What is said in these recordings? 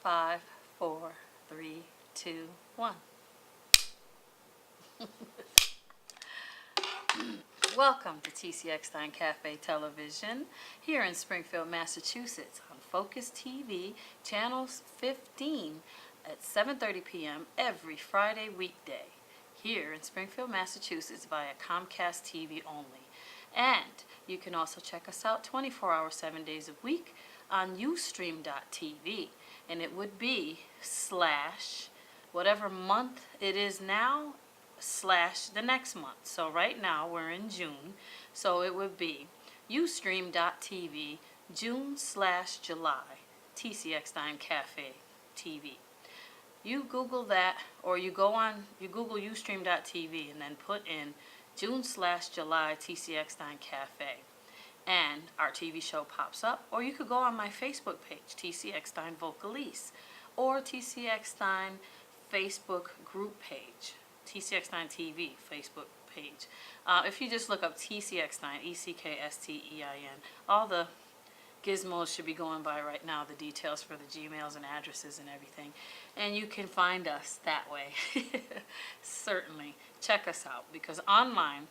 Five, four, three, two, one. Welcome to TCX Stein Cafe Television here in Springfield, Massachusetts on Focus TV, channel 15 at 7:30 p.m. every Friday weekday here in Springfield, Massachusetts via Comcast TV only. And you can also check us out 24 hours, 7 days a week on Ustream.tv. And it would be slash whatever month it is now slash the next month. So right now we're in June, so it would be Ustream.tv June/July TCX Stein Cafe TV. You Google that, or you Google Ustream.tv and then put in June/July TCX Stein Cafe, and our TV show pops up. Or you could go on my Facebook page, TCX Stein Vocalise, or TCX Stein Facebook group page, TCX Stein TV Facebook page. If you just look up TCX Stein, ECKSTEIN, all the gizmos should be going by right now, the details for the Gmails and addresses and everything. And you can find us that way. Certainly. Check us out, because online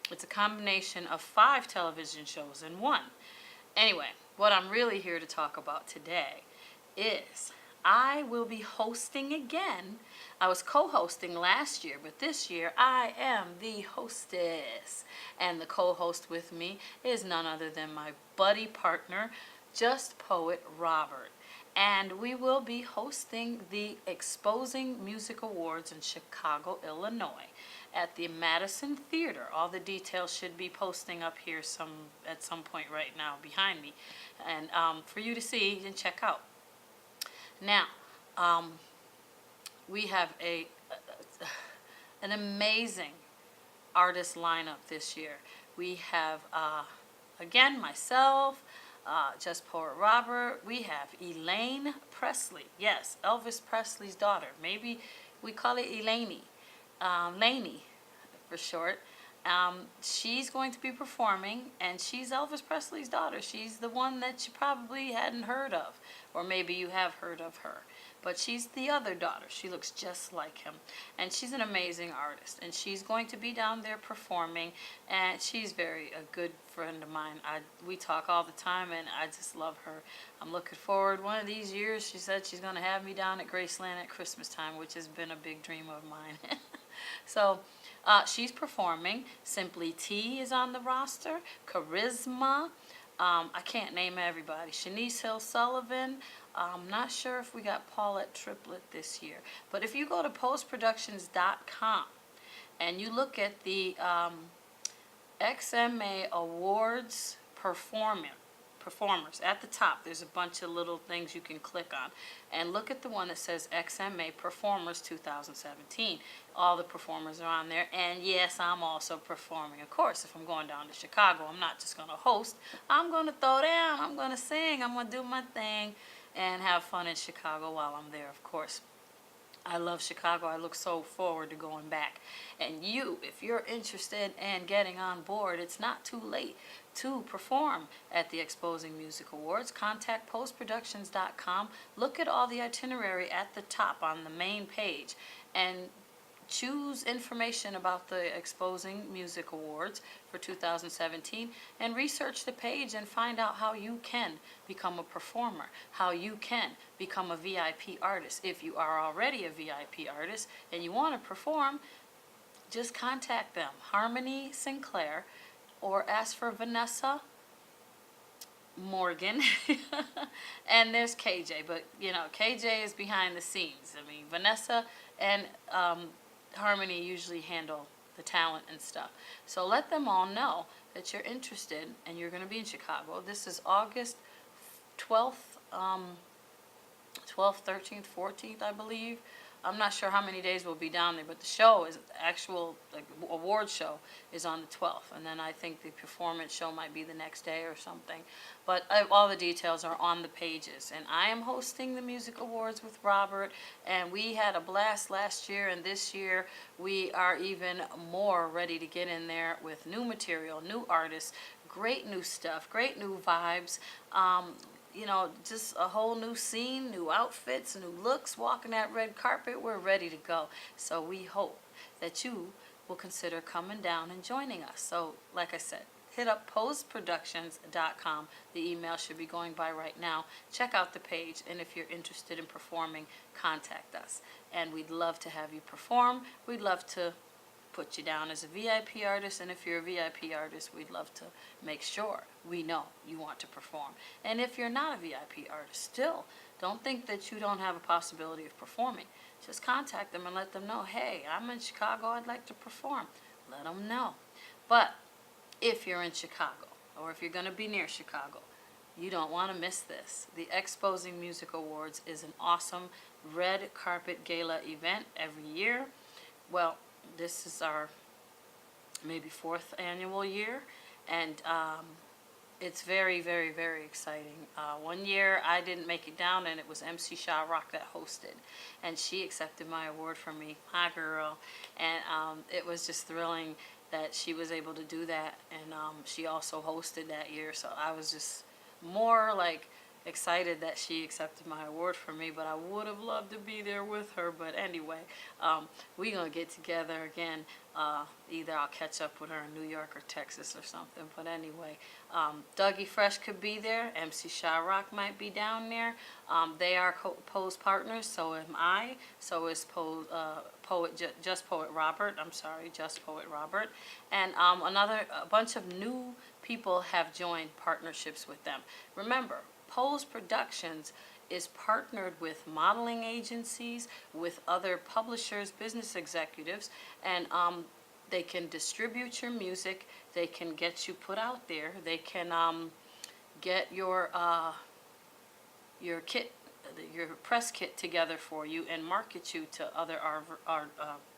it's a combination of 5 television shows in one. Anyway, what I'm really here to talk about today is I will be hosting again. I was co-hosting last year, but this year I am the hostess. And the co-host with me is none other than my buddy partner, Just Poet Robert. And we will be hosting the Exposing Music Awards in Chicago, Illinois at the Madison Theater. All the details should be posting up here at some point right now behind me, and for you to see and check out. Now, we have an amazing artist lineup this year. We have, again, myself, Just Poet Robert. We have Elaine Presley. Yes, Elvis Presley's daughter. Maybe we call it Lainey for short. She's going to be performing, and she's Elvis Presley's daughter. She's the one that you probably hadn't heard of, or maybe you have heard of her. But she's the other daughter. She looks just like him, and she's an amazing artist. And she's going to be down there performing, and she's a good friend of mine. We talk all the time, and I just love her. I'm looking forward. One of these years, she said she's going to have me down at Graceland at Christmas time, which has been a big dream of mine. So she's performing. Simply T is on the roster. Charisma. I can't name everybody. Shanice Hill Sullivan. I'm not sure if we got Paulette Triplett this year. But if you go to postproductions.com and you look at the XMA Awards performers at the top, there's a bunch of little things you can click on, and look at the one that says XMA Performers 2017. All the performers are on there, and yes, I'm also performing. Of course, if I'm going down to Chicago, I'm not just going to host. I'm going to throw down, I'm going to sing, I'm going to do my thing and have fun in Chicago while I'm there, of course. I love Chicago. I look so forward to going back. And you, if you're interested in getting on board, it's not too late to perform at the Exposing Music Awards. Contact postproductions.com. Look at all the itinerary at the top on the main page, and choose information about the Exposing Music Awards for 2017, and research the page and find out how you can become a performer, how you can become a VIP artist. If you are already a VIP artist and you want to perform, just contact them, Harmony Sinclair, or ask for Vanessa Morgan. And there's KJ, but KJ is behind the scenes. I mean, Vanessa and Harmony usually handle the talent and stuff. So let them all know that you're interested and you're going to be in Chicago. This is August 12th, 12th, 13th, 14th, I believe. I'm not sure how many days we'll be down there, but the show is actual award show is on the 12th, and then I think the performance show might be the next day or something. But all the details are on the pages. And I am hosting the music awards with Robert, and we had a blast last year, and this year we are even more ready to get in there with new material, new artists, great new stuff, great new vibes. just a whole new scene, new outfits, new looks, walking that red carpet. We're ready to go. So we hope that you will consider coming down and joining us. So, like I said, hit up poseproductions.com. The email should be going by right now. Check out the page, and if you're interested in performing, contact us. And we'd love to have you perform. We'd love to put you down as a VIP artist, and if you're a VIP artist, we'd love to make sure we know you want to perform. And if you're not a VIP artist, still, don't think that you don't have a possibility of performing. Just contact them and let them know, hey, I'm in Chicago, I'd like to perform. Let them know. But if you're in Chicago, or if you're going to be near Chicago, you don't want to miss this. The Exposing Music Awards is an awesome red carpet gala event every year. Well, this is our maybe 4th annual year, and it's very, very, very exciting. One year I didn't make it down, and it was MC Shah Rock that hosted, and she accepted my award for me, my girl, and it was just thrilling that she was able to do that, and she also hosted that year, so I was just more like excited that she accepted my award for me, but I would have loved to be there with her. But anyway, we're going to get together again. Either I'll catch up with her in New York or Texas or something. But anyway, Dougie Fresh could be there. MC Shah Rock might be down there. They are Pose partners, so am I. So is Just Poet Robert. I'm sorry, Just Poet Robert. And a bunch of new people have joined partnerships with them. Remember, Pose Productions is partnered with modeling agencies, with other publishers, business executives, and they can distribute your music. They can get you put out there. They can get your kit, your press kit together for you and market you to other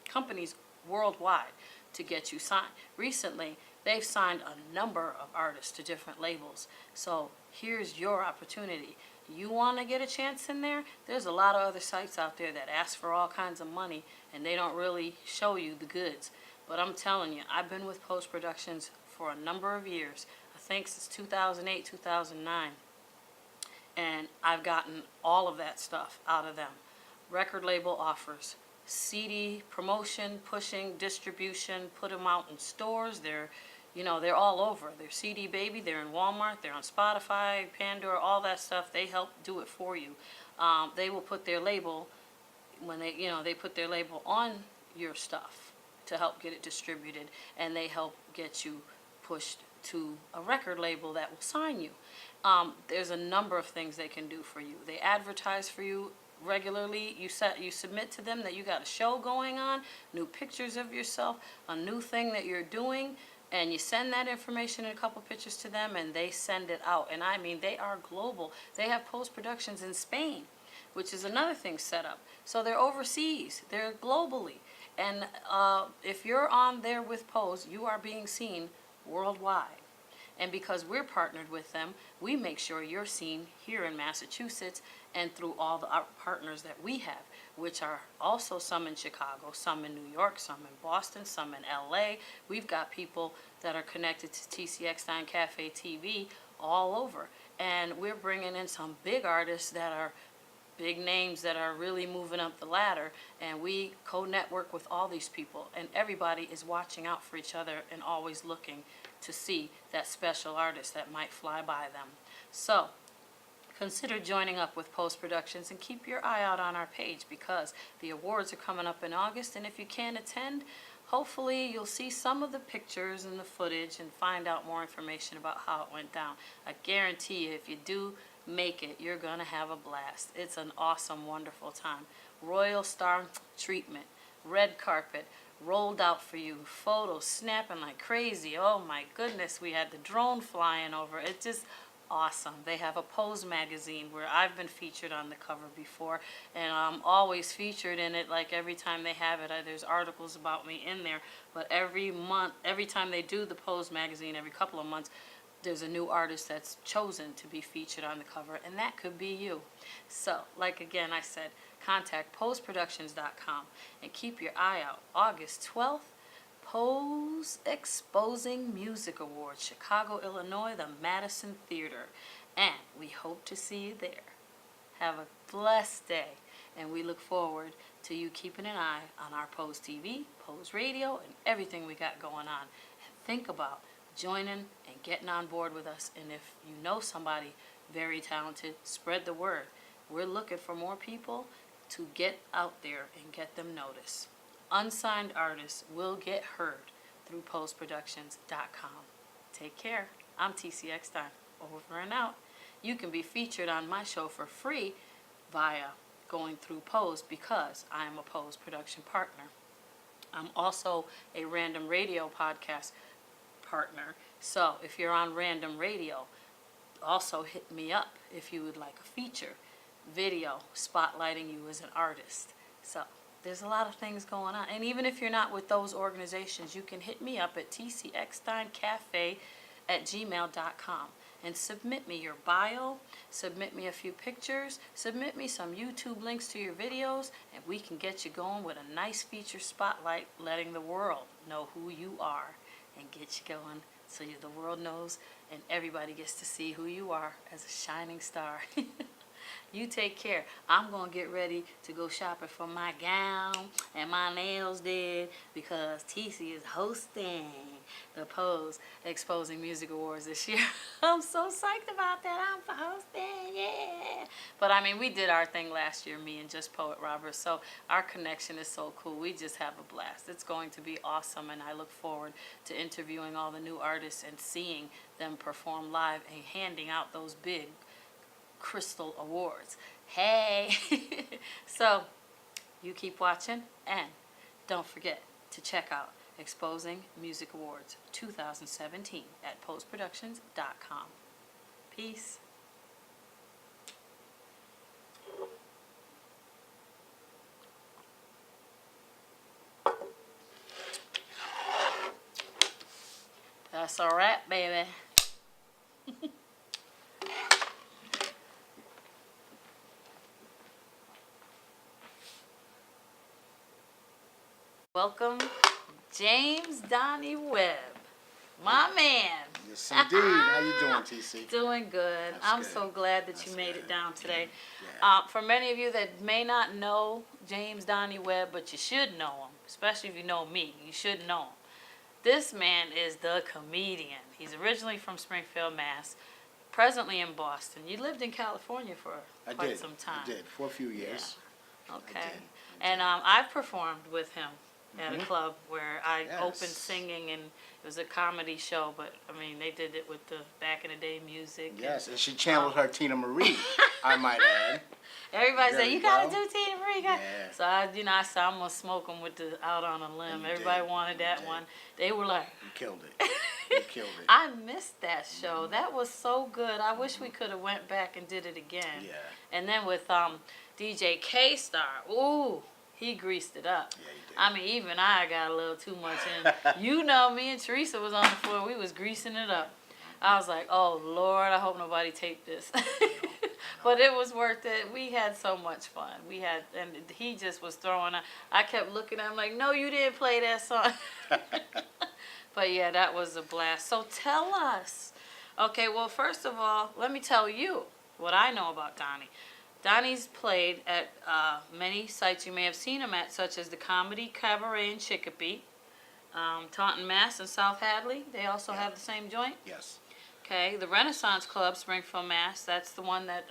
companies worldwide to get you signed. Recently, they've signed a number of artists to different labels. So here's your opportunity. You want to get a chance in there? There's a lot of other sites out there that ask for all kinds of money, and they don't really show you the goods. But I'm telling you, I've been with Post Productions for a number of years. I think since 2008, 2009. And I've gotten all of that stuff out of them. Record label offers, CD promotion, pushing, distribution, put them out in stores. They're all over. They're CD Baby, they're in Walmart, they're on Spotify, Pandora, all that stuff. They help do it for you. They will put their label, when they put their label on your stuff to help get it distributed, and they help get you pushed to a record label that will sign you. There's a number of things they can do for you. They advertise for you regularly. You submit to them that you got a show going on, new pictures of yourself, a new thing that you're doing, and you send that information and a couple pictures to them, and they send it out. And I mean, they are global. They have Post Productions in Spain, which is another thing set up. So they're overseas. They're globally. And if you're on there with Pose, you are being seen worldwide. And because we're partnered with them, we make sure you're seen here in Massachusetts and through all the partners that we have, which are also some in Chicago, some in New York, some in Boston, some in LA. We've got people that are connected to TCX9 Cafe TV all over. And we're bringing in some big artists that are big names that are really moving up the ladder, and we co-network with all these people, and everybody is watching out for each other and always looking to see that special artist that might fly by them. So consider joining up with Post Productions and keep your eye out on our page, because the awards are coming up in August, and if you can't attend, hopefully you'll see some of the pictures and the footage and find out more information about how it went down. I guarantee you, if you do make it, you're gonna have a blast. It's an awesome, wonderful time. Royal Star treatment, red carpet rolled out for you, photos snapping like crazy. Oh my goodness, we had the drone flying over. It's just awesome. They have a Pose magazine where I've been featured on the cover before, and I'm always featured in it. Like every time they have it, there's articles about me in there. But every month, every time they do the Pose magazine, every couple of months, there's a new artist that's chosen to be featured on the cover, and that could be you. So, like again I said, contact poseproductions.com and keep your eye out. August 12th, Pose Exposing Music Awards, Chicago, Illinois, the Madison Theater. And we hope to see you there. Have a blessed day, and we look forward to you keeping an eye on our Pose TV, Pose Radio, and everything we got going on. And think about joining and getting on board with us. And if you know somebody very talented, spread the word. We're looking for more people to get out there and get them noticed. Unsigned artists will get heard through postproductions.com. Take care. I'm TC Eckstein. Over and out. You can be featured on my show for free via going through Pose because I am a Pose production partner. I'm also a Random Radio podcast partner. So if you're on Random Radio, also hit me up if you would like a feature video spotlighting you as an artist. So there's a lot of things going on. And even if you're not with those organizations, you can hit me up at tcecksteincafe@gmail.com and submit me your bio, submit me a few pictures, submit me some YouTube links to your videos, and we can get you going with a nice feature spotlight letting the world know who you are and get you going so the world knows and everybody gets to see who you are as a shining star. You take care. I'm going to get ready to go shopping for my gown and my nails did because TC is hosting the Pose Exposing Music Awards this year. I'm so psyched about that. I'm hosting, yeah. But I mean, we did our thing last year, me and Just Poet Robert, so our connection is so cool. We just have a blast. It's going to be awesome, and I look forward to interviewing all the new artists and seeing them perform live and handing out those big Crystal Awards. Hey! So, you keep watching, and don't forget to check out Exposing Music Awards 2017 at postproductions.com. Peace. That's a wrap, baby. Welcome, James Donnie Webb, my man. Yes, indeed. How you doing, TC? Doing good. That's I'm good. so glad that That's you made it good. down today. Yeah. For many of you that may not know James Donnie Webb, but you should know him, especially if you know me, you should know him. This man is the comedian. He's originally from Springfield, Mass., presently in Boston. You lived in California for quite some time. I did, for a few years. Yeah. Okay. I did. And I've performed with him at a club where I Yes. opened singing, and it was a comedy show, but I mean they did it with the back in the day music. Yes, and she channeled her Tina Marie, I might add. Everybody There said, you you gotta go. do Tina Marie. Yeah. So I said, I'm gonna smoke them with the Out on a Limb. And you Everybody did. wanted You that did. one. They were like, You killed it. You killed it. I missed that show. That was so good. I wish we could have went back and did it again. Yeah. And then with DJ K-Star, ooh, he greased it up. Yeah, he did. I mean, even I got a little too much in. You know, me and Teresa was on the floor. We was greasing it up. I was like, oh, Lord, I hope nobody taped this. But it was worth it. We had so much fun. And he just was throwing out. I kept looking at him like, no, you didn't play that song. But yeah, that was a blast. So tell us. Okay, well, first of all, let me tell you what I know about Donnie. Donnie's played at many sites you may have seen him at, such as the Comedy Cabaret in Chicopee, Taunton, Mass. And South Hadley. They also have the same joint. Yes. Okay, the Renaissance Club, Springfield, Mass. That's the one that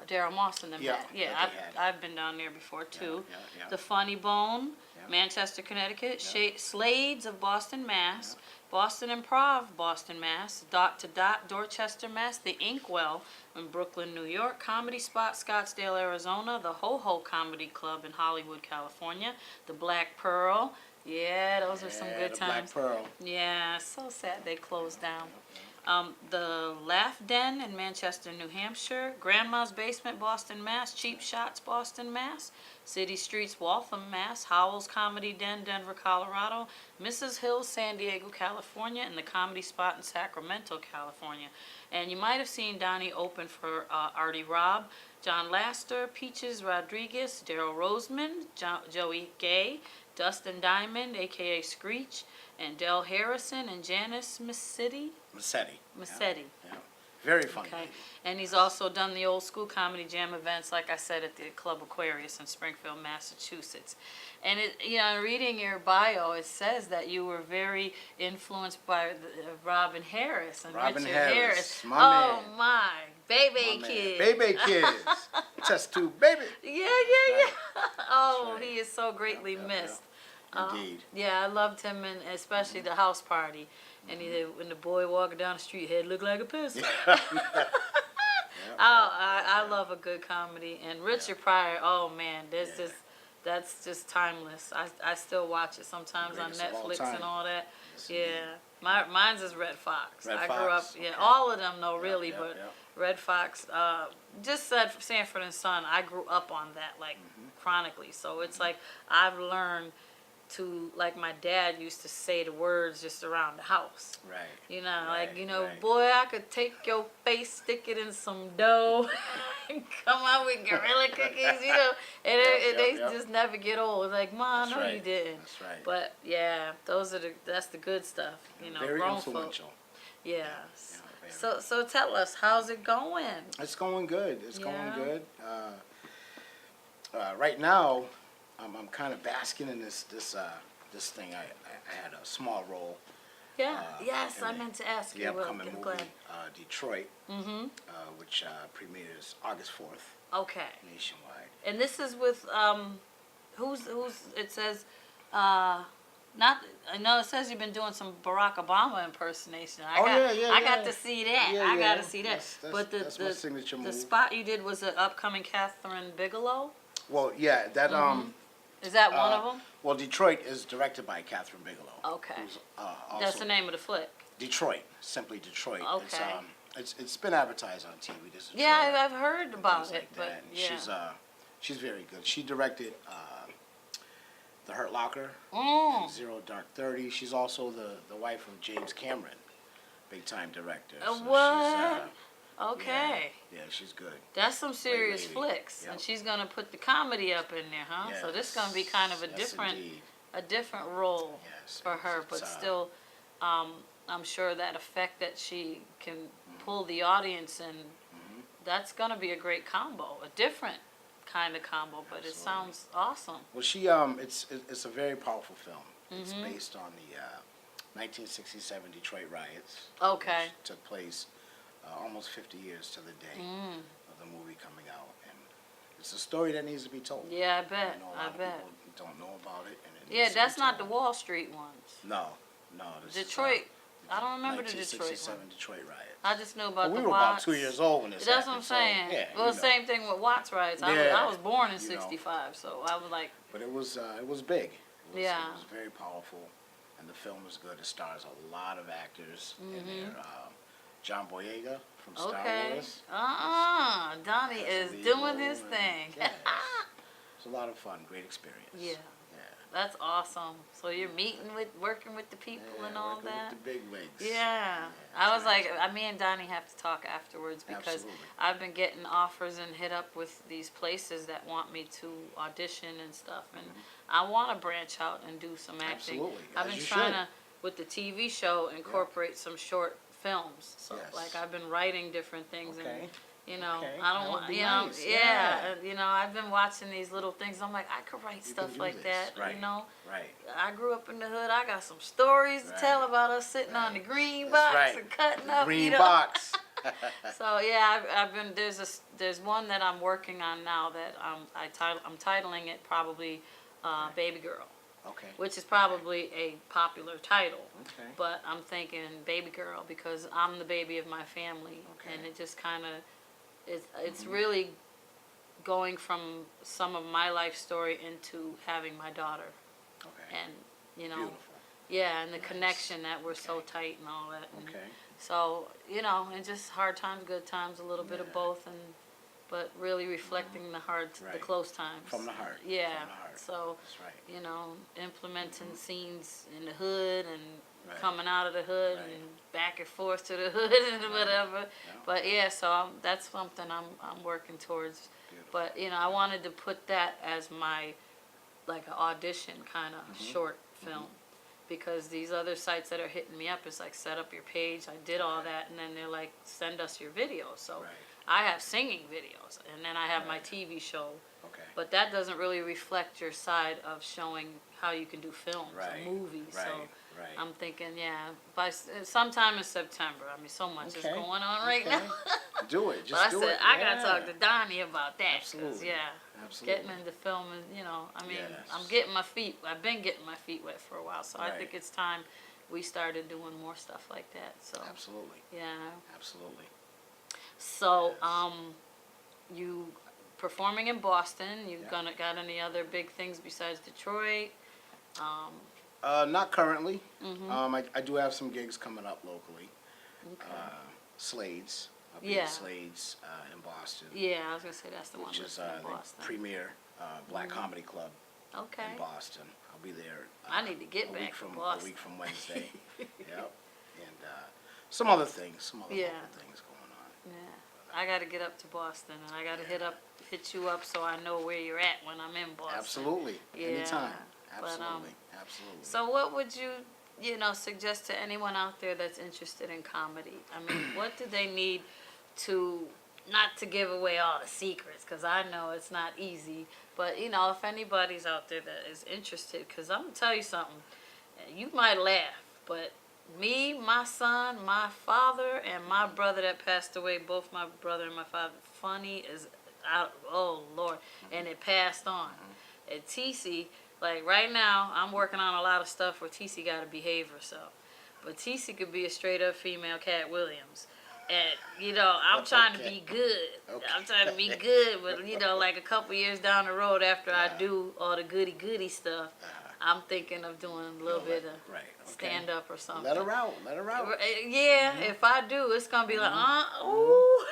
Daryl Moss and them Yeah, had. Yeah, that they had. I've been down there before too. Yeah. The Funny Bone, Yeah. Manchester, Connecticut. Yeah. Slades of Boston, Mass. Yeah. Boston Improv, Boston, Mass. Dot to Dot, Dorchester, Mass. The Inkwell in Brooklyn, New York. Comedy Spot, Scottsdale, Arizona. The Ho Ho Comedy Club in Hollywood, California. The Black Pearl. Yeah, those are some good the times. Black Pearl. Yeah, so sad they closed down. The Laugh Den in Manchester, New Hampshire. Grandma's Basement, Boston, Mass. Cheap Shots, Boston, Mass. City Streets, Waltham, Mass. Howell's Comedy Den, Denver, Colorado. Mrs. Hill's, San Diego, California. And the Comedy Spot in Sacramento, California. And you might have seen Donnie open for Artie Robb, John Laster, Peaches Rodriguez, Daryl Roseman, Joey Gay, Dustin Diamond, a.k.a. Screech, and Del Harrison and Janice Massetti. Massetti. Massetti. Yeah. Very funny. Okay, lady. and he's also done the old school comedy jam events, like I said, at the Club Aquarius in Springfield, Massachusetts. And reading your bio, it says that you were very influenced by Robin Harris and Robin Richard Harris, my oh man. my, baby My man. kid. Baby kids. Test tube, baby. Yeah. right. Oh, right. he is so greatly Yep, missed. Indeed. Yeah, I loved him, and especially the house party. And when the boy walking down the street, head looked like a pistol. I love a good comedy, and Richard Pryor. Oh man, that's just timeless. I still watch it sometimes on Greatest of all Netflix time. and all that. Yes, Yeah, mine's is Red Fox. Red I Fox, grew up. okay. Yeah, all of them though, really, Yep, but yep. Red Fox. Just said Sanford and Son. I grew up on that like chronically, so it's like I've learned to, like my dad used to say the words just around the house. Right. Right. Boy, I could take your face, stick it in some dough, and come out with gorilla cookies, and they just never get old. It's like, Mom, That's no, right. you didn't. That's right. But yeah, that's the good stuff, Very grown folk. influential. Yeah. Very. So tell us, how's it going? It's going good. It's going Yeah. good. Right now, I'm kind of basking in this thing. I had a small role. Yeah. Yes, in I meant to ask the you. upcoming I'm movie, glad. Detroit, Mm-hmm. which premieres August 4th Okay. nationwide. And this is with who's it says not I know it says you've been doing some Barack Obama impersonation. I got to see that. Yeah, I yeah. got to see that. That's- that's my signature the move. spot you did was an upcoming Catherine Bigelow. Well, yeah, that Is that one of them? Well, Detroit is directed by Catherine Bigelow. Okay. Who's, That's also the name of the flick. Detroit, simply Detroit. Okay. It's been advertised on TV. This is Yeah, I've heard about things it, like but that. And yeah. she's very good. She directed The Hurt Locker, Zero Dark 30. She's also the wife of James Cameron, big time director. So What? She's, Okay. yeah, she's good. That's some serious lady. flicks, Yep. and she's gonna put the comedy up in there, huh? So this is gonna be kind of a Yes, different indeed. role Yes, for her, it's, but still, I'm sure that effect that she can pull the audience in, that's gonna be a great combo, a different kind of combo, but it Absolutely. sounds awesome. Well, it's a very powerful film. It's based on the 1967 Detroit riots. Okay. Which took place almost 50 years to the day of the movie coming out, and it's a story that needs to be told. Yeah, I bet. A I lot of bet. people don't know about it, and it Yeah, needs to that's be not the told. Wall Street ones. No. This is, Detroit. I don't remember the Detroit 1967 one. Detroit riots. I just knew about we the were about Watts. 2 years old when this That's what I'm happened, so, saying. yeah, Well, same thing with Watts riots. I Yeah, was born in you know. '65, so I was like, But it was big. Yeah. It was very powerful, and the film is good. It stars a lot of actors in there. John Boyega from Star okay. Wars. Donnie has a is lead doing role, his and, thing. yeah, it's a lot of fun. Great experience. Yeah. Yeah. That's awesome. So you're working with the people Yeah, and all working that? with the big wigs. Yeah. I was like, me and Donnie have to talk afterwards because Absolutely. I've been getting offers and hit up with these places that want me to audition and stuff. And I want to branch out and do some acting. Absolutely, I've as been you trying should. to, with the TV show, incorporate some short films. So, Yes. like, I've been writing different things Okay. and I Okay, don't that would want, be yeah, nice. Yeah. and, I've been watching these little things. I'm like, I could write You stuff can do like this. that, Right. Right. Right. I grew up in the hood. I got some stories to Right. tell about us sitting on the Right. green That's box right. and cutting The up. green box. So yeah, I've been there's one that I'm working on now that I'm titling it probably Baby Girl, Okay. which is probably a popular title. Okay. But I'm thinking Baby Girl because I'm the baby of my family, Okay. and it just kind of it's really going from some of my life story into having my daughter, Okay. and Beautiful. yeah, and the Nice. connection that we're so Okay. tight and all that. And Okay. so, and just hard times, good times, a little bit of Yeah. both, but really reflecting the the Right. close times. From the heart. Yeah. From the heart. So, That's right. implementing scenes in the hood and Right. coming out of the hood Right. and back and forth to the hood and whatever. Yeah. But yeah, so that's something I'm working towards. Beautiful. But I wanted to put that as my like an audition kind of short film because these other sites that are hitting me up, it's like, set up your page. I did all that, and then they're like, send us your videos. So Right. I have singing videos, and then I have my Right. TV show. Okay. But that doesn't really reflect your side of showing how you can do films Right. or movies. Right. So Right. I'm thinking, yeah, sometime in September. I mean, so much is Okay. going on right Okay. now. Do it. But Just I do said, it. I gotta Yeah. talk to Donnie about that. 'Cause, Absolutely. yeah, Absolutely. getting into filming, you know, I mean, Yes. I'm getting my feet, I've been getting my feet wet for a while. So I Right. think it's time we started doing more stuff like that. So, Absolutely. yeah. Absolutely. So, Yes. you performing in Boston, you Yeah. got any other big things besides Detroit? Not currently. Mm-hmm. I do have some gigs coming up locally. Okay. Slades. I'll be Yeah. at Slades in Boston, Yeah, I was gonna say that's the one which that's is in the Boston. premier black comedy club Okay. in Boston. I'll be there. I need to get a back week to from Boston. a week from Wednesday. Yep. And some other things, some other Yeah. local things going on. Yeah, I got to get up to Boston, and I got to hit you up so I know where you're at when I'm in Boston. Absolutely. Yeah. Anytime. But, Absolutely. Absolutely. So what would you, suggest to anyone out there that's interested in comedy? I mean, what do they need to, not to give away all the secrets, because I know it's not easy, but, if anybody's out there that is interested, because I'm going to tell you something, you might laugh, but me, my son, my father, and my brother that passed away, both my brother and my father, funny as, oh, Lord, and it passed on. And TC, like right now, I'm working on a lot of stuff where TC got to behave herself. But TC could be a straight up female Cat Williams. And, I'm trying to be good. Okay. I'm trying to be good, but, like a couple years down the road after I do all the goody stuff, I'm thinking of doing a little bit of Right. Okay. stand up or something. Let her out. Let her out. Yeah, if I do, it's going to be like, ooh.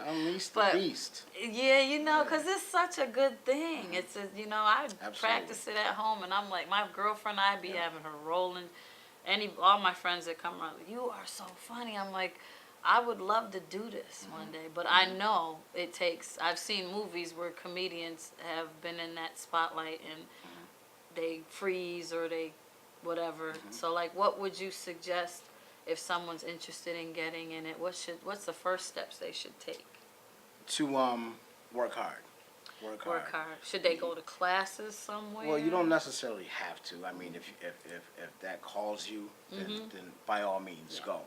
Unleash the But- beast. Yeah, because it's such a good thing. It's, I Absolutely. practice it at home, and I'm like, my girlfriend, I be having her rolling. All my friends that come around, you are so funny. I'm like, I would love to do this one day, but I know it takes, I've seen movies where comedians have been in that spotlight and they freeze or they whatever. So like, what would you suggest if someone's interested in getting in it? What's the first steps they should take? To work hard. Work hard. Should they go to classes somewhere? Well, you don't necessarily have to. I mean, if that calls you, then by all means go.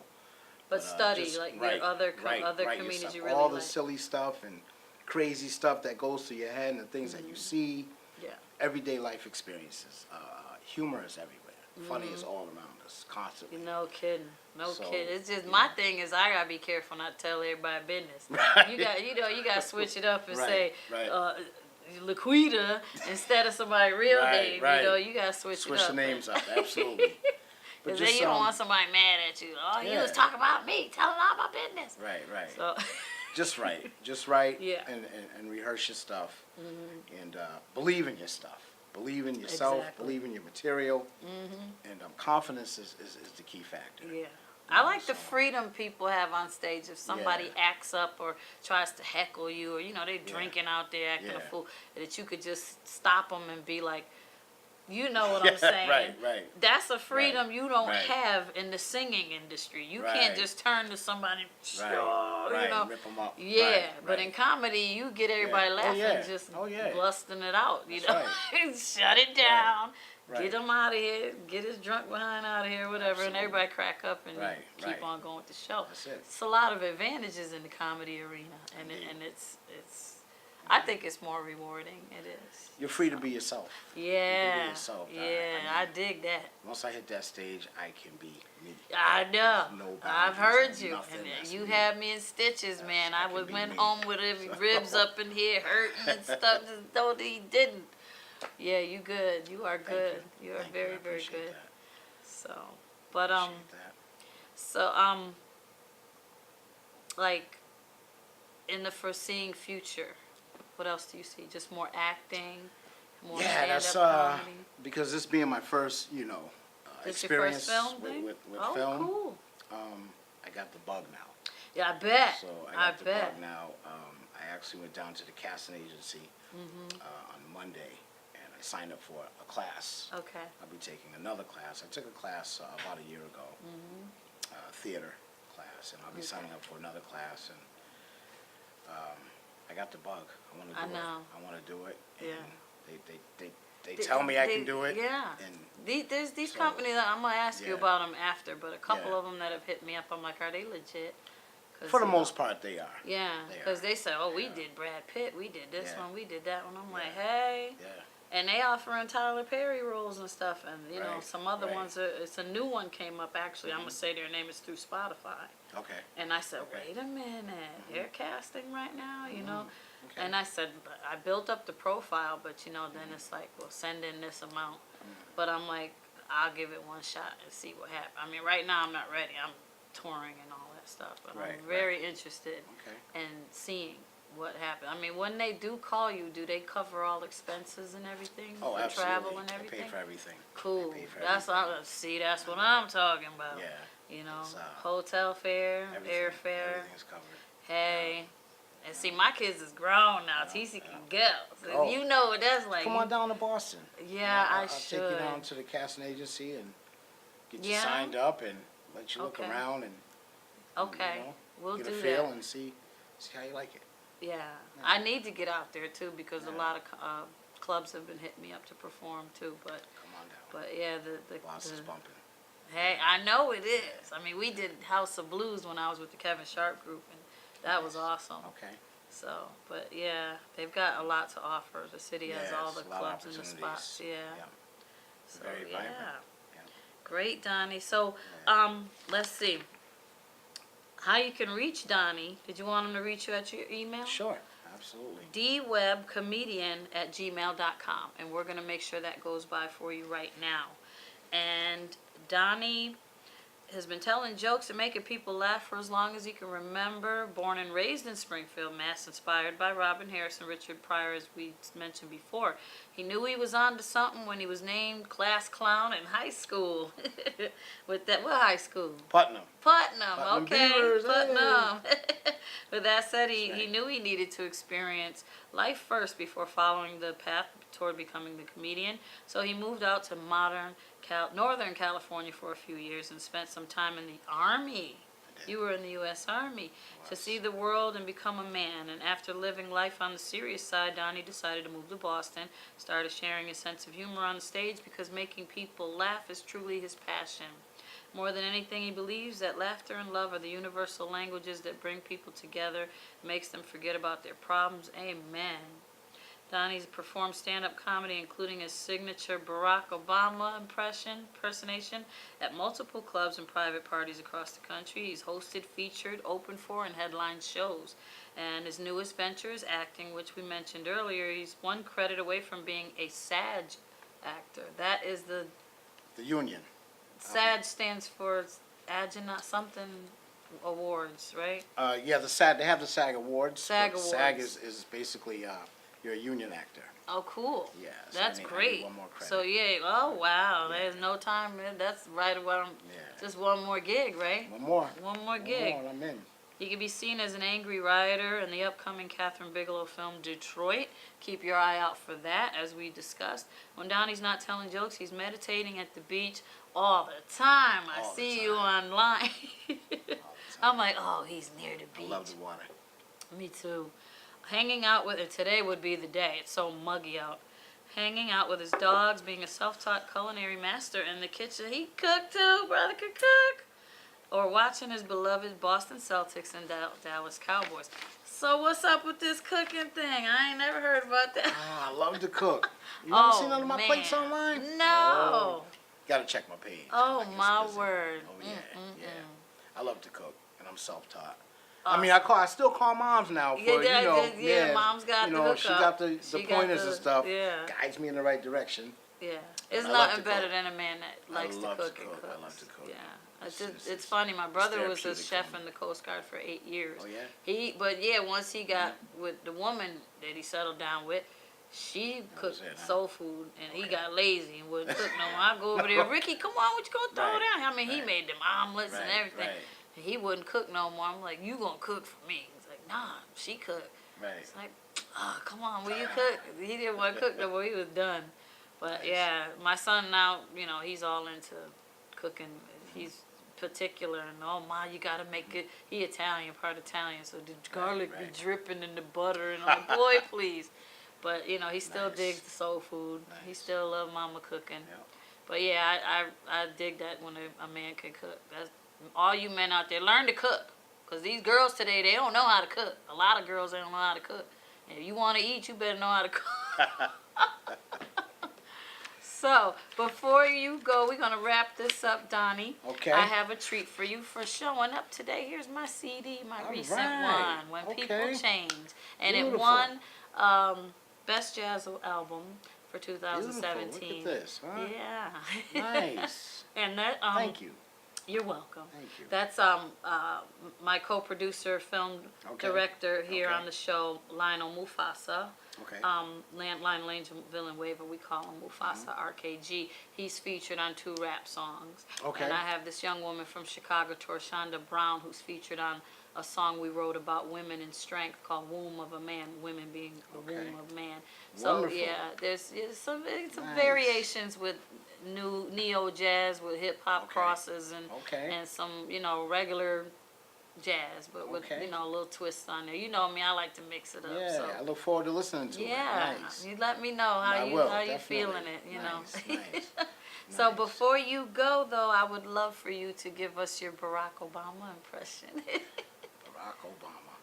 But study, just like write- your other write comedians yourself. you really all the like. silly stuff and crazy stuff that goes through your head and the things that you see. Yeah. Everyday life experiences. Humor is everywhere. Funny is all around us constantly. No kidding. No So, kidding. It's just yeah. my thing is I gotta be careful not to tell everybody business. Right. You gotta switch it up and Right, say right. Laquita instead of somebody real Right, name. right. You gotta switch it up. The names up. Absolutely. But Because then you don't want somebody mad at you. Oh, you was Yeah. talking about me. Tell them all my business. Right. So, Just write, Yeah. and rehearse your stuff, and believe in your stuff. Believe in yourself. Exactly. Believe in your material, and confidence is the key factor. yeah. I like the So- freedom people have on stage. If somebody Yeah. acts up or tries to heckle you, or they drinking out there acting a Yeah. fool, that you could just stop them and be like, you know what I'm saying? Right. That's a freedom you don't Right. have in the singing industry. You Right. can't just turn to somebody, Right. Rip 'em up. Yeah, Right, but right. in comedy, you get everybody Yeah. Oh, laughing, yeah. just Oh, yeah. busting it out. That's Shut it down. Right. Get him out of here. Get his drunk behind out of here, whatever, and Absolutely. everybody crack up and Right, keep right. on going with the show. That's it. It's a lot of advantages in the comedy arena, and Indeed. it's. I think it's more rewarding. It is. You're free to be yourself. Yeah. yourself. I dig that. Once I hit that stage, I can be me. I know. There's no I've boundaries, heard you, nothing and that's you me. had me in stitches, man. I can be went me. home with every ribs up in here, hurting and stuff. Just though he didn't. Yeah, you good. You are good. You are Thank very, I very appreciate good. that. So, but Appreciate that. so like in the foreseeing future, what else do you see? Just more acting, more Yeah, that's stand-up comedy. because this being my first, This your first experience film with, thing? with Oh, on. cool. I got the bug now. Yeah, I bet. So I I got the bet. bug now. I actually went down to the casting agency on Monday, and I I signed up for a class. Okay. I'll be taking another class. I took a class about a year ago, theater class, and I'll be signing up for another class. And I got the bug. I want to do I know. it. I want to do it. Yeah. And they tell me I can do it. Yeah. And There's these so, companies, I'm going to ask you yeah. about them after, but a couple Yeah. of them that have hit me up, I'm like, are they legit? for the most part, they are. Yeah, They because are. they say, oh, we Yeah. did Brad Pitt, we did this Yeah. one, we did that one. I'm like, Yeah. hey. Yeah. And they offering Tyler Perry roles and stuff, and you know Right, some other right. ones. It's a new one came up actually. I'm gonna say their name is through Spotify. Okay. And I said, Okay. wait a minute, they're casting right now, you know. Okay. And I said, but I built up the profile, but you know, then it's like, well, send in this amount. But I'm like, I'll give it one shot and see what happens. I mean, right now I'm not ready. I'm touring and all that stuff, but Right, I'm very interested Okay. in seeing what happens. I mean, when they do call you, do they cover all expenses and everything Oh, for absolutely. travel and everything? I pay for everything. Cool. I pay for That's everything. all. See, that's what I'm talking about. Yeah. You know, It's, hotel fare, Everything. airfare. Everything's covered. Hey. And see, my kids is grown now. TC can go. So Oh. you know what that's like. Come on down to Boston. Yeah, I'll I take you down to the casting agency and get you Yeah? signed up and let you look Okay. around and Okay. you know, We'll get do a feel that. and see how you like it. Yeah. I need to get out there too because a Yeah. lot of clubs have been hitting me up to perform too. But Come on down. but yeah, the Boss is bumping. hey, I know it is. I mean, we did House of Blues when I was with the Kevin Sharp group, and that was awesome. Okay. So, but yeah, they've got a lot to offer. The city has all the Yes, a lot of clubs and the spots. opportunities. Yeah. Yeah. So, Very vibrant. Yeah. Great, Donnie. So, Yeah. let's see. How you can reach Donnie. Did you want him to reach you at your email? Sure. Absolutely. dwebcomedian@gmail.com. And we're going to make sure that goes by for you right now. And Donnie has been telling jokes and making people laugh for as long as he can remember. Born and raised in Springfield, Mass., inspired by Robin Harris and Richard Pryor, as we mentioned before. He knew he was on to something when he was named class clown in high school. With that, what high school? Putnam. Putnam, okay. Beavers, Putnam. With that said, he That's right. knew he needed to experience life first before following the path toward becoming the comedian. So he moved out to Northern California for a few years and spent some time in the Army. You were in the U.S. Army to see the world and become a man. And after living life on the serious side, Donnie decided to move to Boston, started sharing his sense of humor on the stage because making people laugh is truly his passion. More than anything, he believes that laughter and love are the universal languages that bring people together, makes them forget about their problems. Amen. Donnie's performed stand-up comedy, including his signature Barack Obama impersonation at multiple clubs and private parties across the country. He's hosted, featured, opened for, and headlined shows. And his newest venture is acting, which we mentioned earlier. He's one credit away from being a SAG actor. That is the union. SAG stands for Agina something awards, right? Yeah, the SAG. They have the SAG Awards. SAG but SAG Awards. is basically you're a union actor. Oh, cool. Yeah. So That's I need great. one more credit. So yeah, oh wow, Yeah. there's no time. That's right about Yeah. just one more gig, right? One more. One more gig. One more, and I'm in. He can be seen as an angry rioter in the upcoming Catherine Bigelow film Detroit. Keep your eye out for that, as we discussed. When Donnie's not telling jokes, he's meditating at the beach all the time. I All the see you time. online. All the time. I'm like, oh, he's near the I beach. love the water. Me too. Hanging out with it today would be the day. It's so muggy out. Hanging out with his dogs, being a self-taught culinary master in the kitchen. He cooked too. Brother could cook. Or watching his beloved Boston Celtics and Dallas Cowboys. So what's up with this cooking thing? I ain't never heard about that. I love to cook. You Oh, ever seen none of my man. plates online? No. Oh, gotta check my page. Oh, I guess my 'cause word. Oh yeah, Mm-mm-mm. yeah. I love to cook, and I'm self-taught. I mean, I still call moms now for Mom's got the she hookup. got the She got pointers and stuff. Yeah. Guides me in the right direction. Yeah, it's I love nothing to better cook. than a man that likes to love cook to and cook. cooks. I love to cook. Yeah, It's it's funny. My brother was a therapeutic chef for me. in the Coast Guard for 8 years. Oh yeah. But yeah, once he got with the woman that he settled down with, she cooked was it, huh? soul food, and he Okay. got lazy and wouldn't cook no more. I go over there, Ricky, come on, what you gonna throw Right, down? I mean, he right. made them omelets and Right, everything. right. And he wouldn't cook no more. I'm like, you gonna cook for me? He's like, nah, she cooked. Right. It's like, oh, come on, will you cook? He didn't want to cook no more. He was done. But Nice. yeah, my son now, you know, he's all into cooking. He's particular and oh my, you gotta make it. He Italian, part Italian, so the garlic right. be dripping in the butter and I'm like, boy, please. But you know, he still Nice. digs the soul food. He Nice. still love mama cooking. Yep. But yeah, I dig that when a man can cook. That's all you men out there, learn to cook. Cause these girls today, they don't know how to cook. A lot of girls they don't know how to cook. And if you want to eat, you better know how to cook. So, before you go, we're going to wrap this up, Donnie. Okay. I have a treat for you for showing up today. Here's my CD, my All recent right. one, When Okay. People Change. And Beautiful. it won Best Jazz Album for Beautiful. 2017. Look at this, huh? Yeah. Nice. And that Thank you. You're welcome. Thank you. That's my co-producer, film director here Okay. on the show, Lionel Mufasa. Okay. Lionel Angel Villanueva, we call him Mufasa, RKG. He's featured on 2 rap songs. Okay. And I have this young woman from Chicago, Torshonda Brown, who's featured on a song we wrote about women and strength called Womb of a Man, women being the Okay. womb of man. So Wonderful. yeah, there's some Nice. variations with new neo jazz with hip hop Okay. crosses and Okay. and some regular jazz, but with Okay. a little twist on there. You know me, I like to mix it up. Yeah, So I look forward to listening to yeah, it. Nice. you let me know how I you will, how you definitely. feeling it. You Nice, know. nice. So Nice. before you go though, I would love for you to give us your Barack Obama impression. Barack Obama.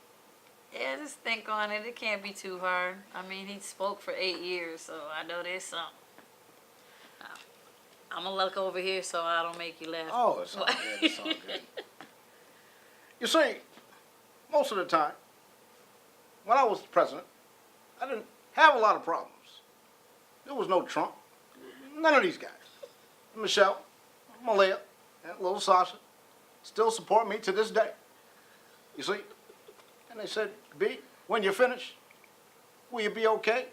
Yeah, just think on it. It can't be too hard. I mean, he spoke for 8 years, so I know there's something. I'm gonna look over here so I don't make you laugh. Oh, it's all good. It's all good. You see, most of the time, when I was president, I didn't have a lot of problems. There was no Trump. None of these guys. Michelle, Malia, and little Sasha still support me to this day. You see? And they said, B, when you finish, will you be okay?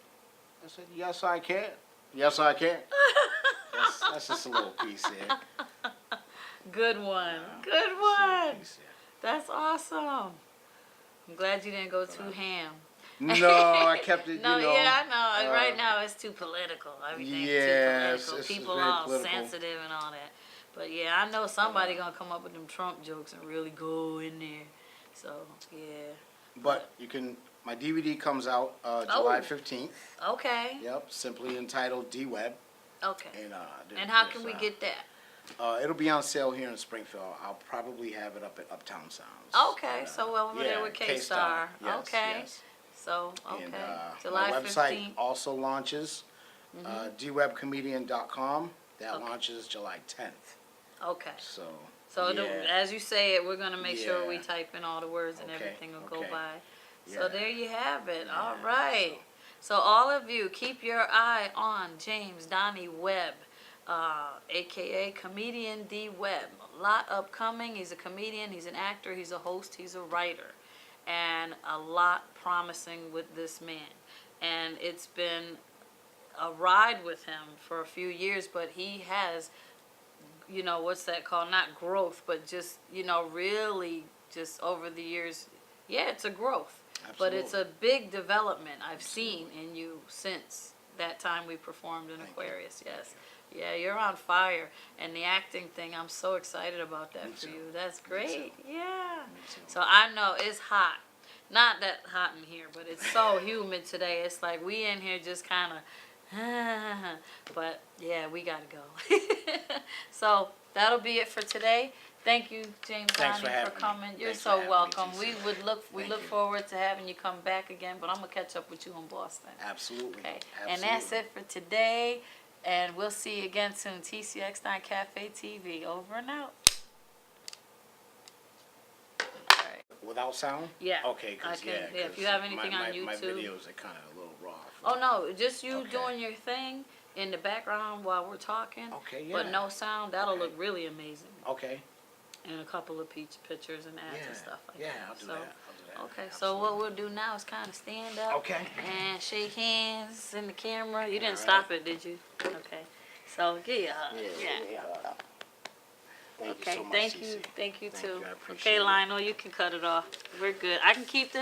I said, yes, I can. Yes, I can. That's just a little piece there. Good one. Yeah, Good just a little one. piece That's awesome. I'm glad you didn't go too ham. there. No, I kept it, No, you know. yeah, I know. Right now it's too political. Everything's yes, too political. it's People very all political. sensitive and all that. But yeah, I know somebody gonna come up with them Trump jokes and really go in there. So yeah. But you can, my DVD comes out July Oh. 15th. Okay. Yep, simply entitled D-Web. Okay. And, And how can we get that? it'll be on sale here in Springfield. I'll probably have it up at Uptown Sounds. Okay, so over there with K-Star. Yes, okay. yes. So okay. And July my website 15th. also launches, dwebcomedian.com. That Okay. launches July 10th. Okay. So, So yeah. as you say it, we're gonna make sure we Yeah. type in all the words and Okay, everything will go okay. by. Yeah. So there you have it. Yeah, All right. So all of you, keep your eye on James Donnie Webb, aka Comedian D Webb. A lot upcoming. He's a comedian. He's an actor. He's a host. He's a writer, and a lot promising with this man. And it's been a ride with him for a few years, but he has, what's that called? Not growth, but just, really just over the years. Yeah, it's a growth. But it's a big development I've seen in you since that time we performed in Thank you. Aquarius. Yes. Yeah, you're on fire. And the acting thing, I'm so excited about that Me for too. you. That's Me great. too. Yeah. Me too. So I know it's hot. Not that hot in here, but it's so humid today. It's like we in here just kind of, but yeah, we got to go. So that'll be it for today. Thank you, James Thanks Donnie, for having me. coming. You're Thanks for so having me, welcome. TC. We Thank look you. forward to having you come back again, but I'm gonna catch up with you in Boston. Absolutely. Okay. Absolutely. And that's it for today. And we'll see you again soon. TCX9 Cafe TV. Over and out. All right. Without sound? Yeah. Okay, I cause can- yeah, yeah, if 'cause you have anything my on my YouTube. videos are kind of a little raw. Oh no, just you Okay. doing your thing in the background while we're talking. Okay, yeah. But no sound. That'll Okay. look really amazing. Okay. And a couple of pictures and ads Yeah. and stuff like Yeah, that. I'll do So, that. I'll do that. okay, so what we'll do now is kind of stand up Okay. and shake hands in the camera. You didn't All stop it, did you? Okay. So, yeah. Yeah. Thank Okay, you so much, thank you. Cece. Thank you Thank too. you, I appreciate Okay, it. Lionel, you can cut it off. We're good. I can keep this.